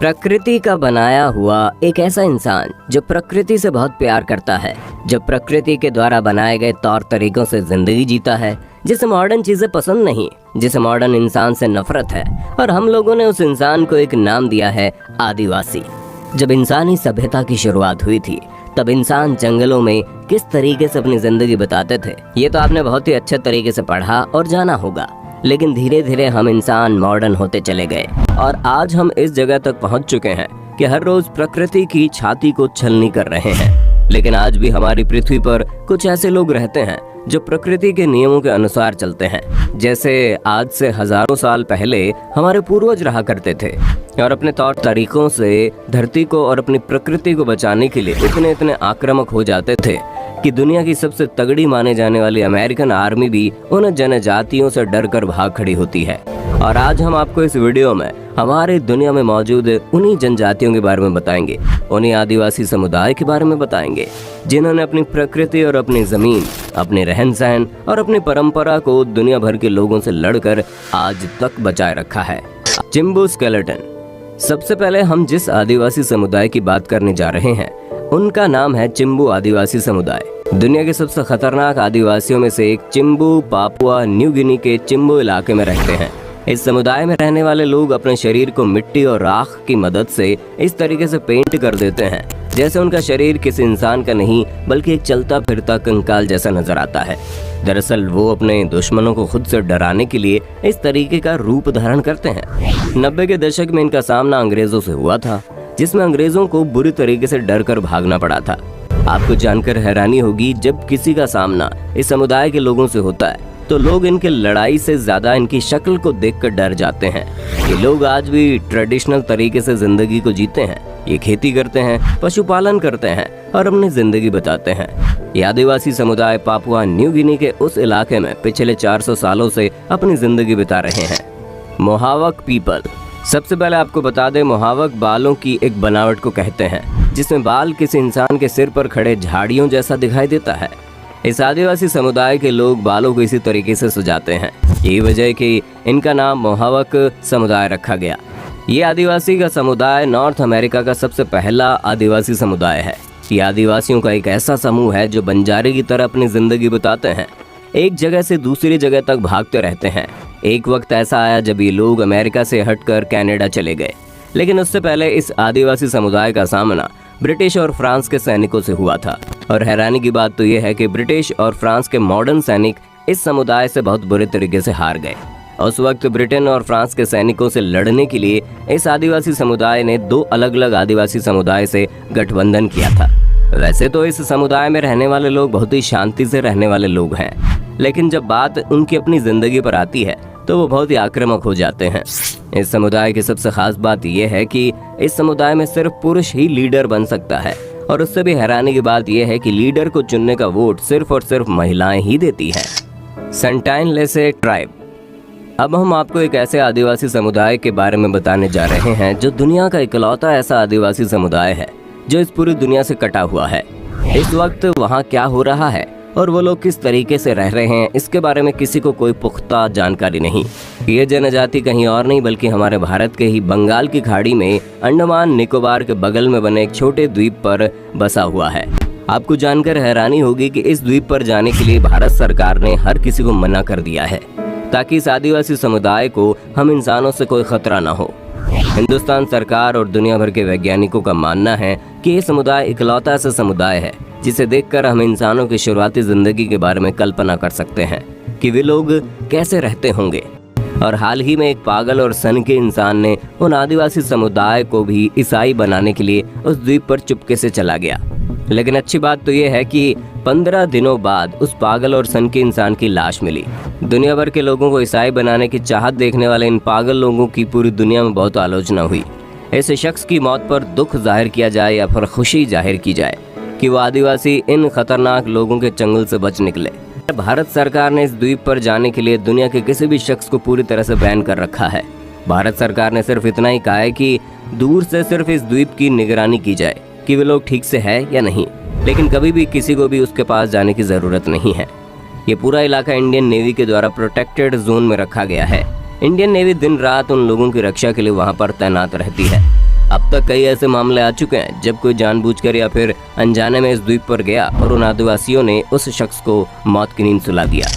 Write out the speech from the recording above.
प्रकृति का बनाया हुआ एक ऐसा इंसान जो प्रकृति से बहुत प्यार करता है, जो प्रकृति के द्वारा बनाए गए तौर तरीकों से जिंदगी जीता है, जिसे मॉडर्न चीजें पसंद नहीं, जिसे मॉडर्न इंसान से नफरत है। और हम लोगों ने उस इंसान को एक नाम दिया है आदिवासी। जब इंसानी सभ्यता की शुरुआत हुई थी तब इंसान जंगलों में किस तरीके से अपनी जिंदगी बिताते थे, ये तो आपने बहुत ही अच्छे तरीके से पढ़ा और जाना होगा। लेकिन धीरे धीरे हम इंसान मॉडर्न होते चले गए और आज हम इस जगह तक पहुंच चुके हैं कि हर रोज प्रकृति की छाती को छलनी कर रहे हैं। लेकिन आज भी हमारी पृथ्वी पर कुछ ऐसे लोग रहते हैं जो प्रकृति के नियमों के अनुसार चलते हैं, जैसे आज से हजारों साल पहले हमारे पूर्वज रहा करते थे और अपने तौर तरीकों से धरती को और अपनी प्रकृति को बचाने के लिए इतने आक्रामक हो जाते थे कि दुनिया की सबसे तगड़ी माने जाने वाली अमेरिकन आर्मी भी उन जनजातियों से डरकर भाग खड़ी होती है। और आज हम आपको इस वीडियो में हमारी दुनिया में मौजूद उन्हीं जनजातियों के बारे में बताएंगे, उन्हीं आदिवासी समुदाय के बारे में बताएंगे जिन्होंने अपनी प्रकृति और अपनी जमीन, अपने रहन सहन और अपनी परंपरा को दुनिया भर के लोगों से लड़कर आज तक बचाए रखा है। चिंबू स्केलेटन। सबसे पहले हम जिस आदिवासी समुदाय की बात करने जा रहे हैं उनका नाम है चिंबू आदिवासी समुदाय। दुनिया के सबसे खतरनाक आदिवासियों में से एक चिंबू पापुआ न्यू गिनी के चिंबू इलाके में रहते हैं। इस समुदाय में रहने वाले लोग अपने शरीर को मिट्टी और राख की मदद से इस तरीके से पेंट कर देते हैं जैसे उनका शरीर किसी इंसान का नहीं बल्कि एक चलता फिरता कंकाल जैसा नजर आता है। दरअसल वो अपने दुश्मनों को खुद से डराने के लिए इस तरीके का रूप धारण करते हैं। 90 के दशक में इनका सामना अंग्रेजों से हुआ था, जिसमें अंग्रेजों को बुरी तरीके से डर कर भागना पड़ा था। आपको जानकर हैरानी होगी, जब किसी का सामना इस समुदाय के लोगों से होता है तो लोग इनके लड़ाई से ज्यादा इनकी शक्ल को देखकर डर जाते हैं। ये लोग आज भी ट्रेडिशनल तरीके से जिंदगी को जीते हैं। ये खेती करते हैं, पशुपालन करते हैं और अपनी जिंदगी बिताते हैं। ये आदिवासी समुदाय पापुआ न्यू गिनी के उस इलाके में पिछले 400 सालों से अपनी जिंदगी बिता रहे हैं। मोहावक पीपल। सबसे पहले आपको बता दें, मोहावक बालों की एक बनावट को कहते हैं जिसमें बाल किसी इंसान के सिर पर खड़े झाड़ियों जैसा दिखाई देता है। इस आदिवासी समुदाय के लोग बालों को इसी तरीके से सजाते हैं। यही वजह है कि इनका नाम मोहावक समुदाय रखा गया। ये आदिवासी का समुदाय नॉर्थ अमेरिका का सबसे पहला आदिवासी समुदाय है। ये आदिवासियों का एक ऐसा समूह है जो बंजारे की तरह अपनी जिंदगी बिताते हैं, एक जगह से दूसरी जगह तक भागते रहते हैं। एक वक्त ऐसा आया जब ये लोग अमेरिका से हटकर कनाडा चले गए, लेकिन उससे पहले इस आदिवासी समुदाय का सामना ब्रिटिश और फ्रांस के सैनिकों से हुआ था। और हैरानी की बात तो यह है कि ब्रिटिश और फ्रांस के मॉडर्न सैनिक इस समुदाय से बहुत बुरे तरीके से हार गए। उस वक्त ब्रिटेन और फ्रांस के सैनिकों से लड़ने के लिए इस आदिवासी समुदाय ने 2 अलग अलग आदिवासी समुदाय से गठबंधन किया था। वैसे तो इस समुदाय में रहने वाले लोग बहुत ही शांति से रहने वाले लोग हैं, लेकिन जब बात उनकी अपनी जिंदगी पर आती है तो वो बहुत ही आक्रामक हो जाते हैं। इस समुदाय की सबसे खास बात यह है कि इस समुदाय में सिर्फ पुरुष ही लीडर बन सकता है और उससे भी हैरानी की बात यह है कि लीडर को चुनने का वोट सिर्फ और सिर्फ महिलाएं ही देती हैं। सेंटाइन लेसे ट्राइब। अब हम आपको एक ऐसे आदिवासी समुदाय के बारे में बताने जा रहे हैं जो दुनिया का इकलौता ऐसा आदिवासी समुदाय है जो इस पूरी दुनिया से कटा हुआ है। इस वक्त वहाँ क्या हो रहा है और वो लोग किस तरीके से रह रहे हैं, इसके बारे में किसी को कोई पुख्ता जानकारी नहीं। ये जनजाति कहीं और नहीं बल्कि हमारे भारत के ही बंगाल की खाड़ी में अंडमान निकोबार के बगल में बने एक छोटे द्वीप पर बसा हुआ है। आपको जानकर हैरानी होगी कि इस द्वीप पर जाने के लिए भारत सरकार ने हर किसी को मना कर दिया है ताकि इस आदिवासी समुदाय को हम इंसानों से कोई खतरा ना हो। हिंदुस्तान सरकार और दुनिया भर के वैज्ञानिकों का मानना है कि ये समुदाय इकलौता ऐसा समुदाय है जिसे देखकर हम इंसानों की शुरुआती जिंदगी के बारे में कल्पना कर सकते हैं कि वे लोग कैसे रहते होंगे। और हाल ही में एक पागल और सनकी इंसान ने उन आदिवासी समुदाय को भी ईसाई बनाने के लिए उस द्वीप पर चुपके से चला गया। लेकिन अच्छी बात तो ये है कि 15 दिनों बाद उस पागल और सनकी इंसान की लाश मिली। दुनिया भर के लोगों को ईसाई बनाने की चाहत देखने वाले इन पागल लोगों की पूरी दुनिया में बहुत आलोचना हुई। ऐसे शख्स की मौत पर दुख जाहिर किया जाए या फिर खुशी जाहिर की जाए कि वो आदिवासी इन खतरनाक लोगों के चंगुल से बच निकले। भारत सरकार ने इस द्वीप पर जाने के लिए दुनिया के किसी भी शख्स को पूरी तरह से बैन कर रखा है। भारत सरकार ने सिर्फ इतना ही कहा है कि दूर से सिर्फ इस द्वीप की निगरानी की जाए कि वे लोग ठीक से है या नहीं, लेकिन कभी भी किसी को भी उसके पास जाने की जरूरत नहीं है। ये पूरा इलाका इंडियन नेवी के द्वारा प्रोटेक्टेड जोन में रखा गया है। इंडियन नेवी दिन रात उन लोगों की रक्षा के लिए वहाँ पर तैनात रहती है। अब तक कई ऐसे मामले आ चुके हैं जब कोई जानबूझकर या फिर अनजाने में इस द्वीप पर गया और उन आदिवासियों ने उस शख्स को मौत की नींद सुला दिया।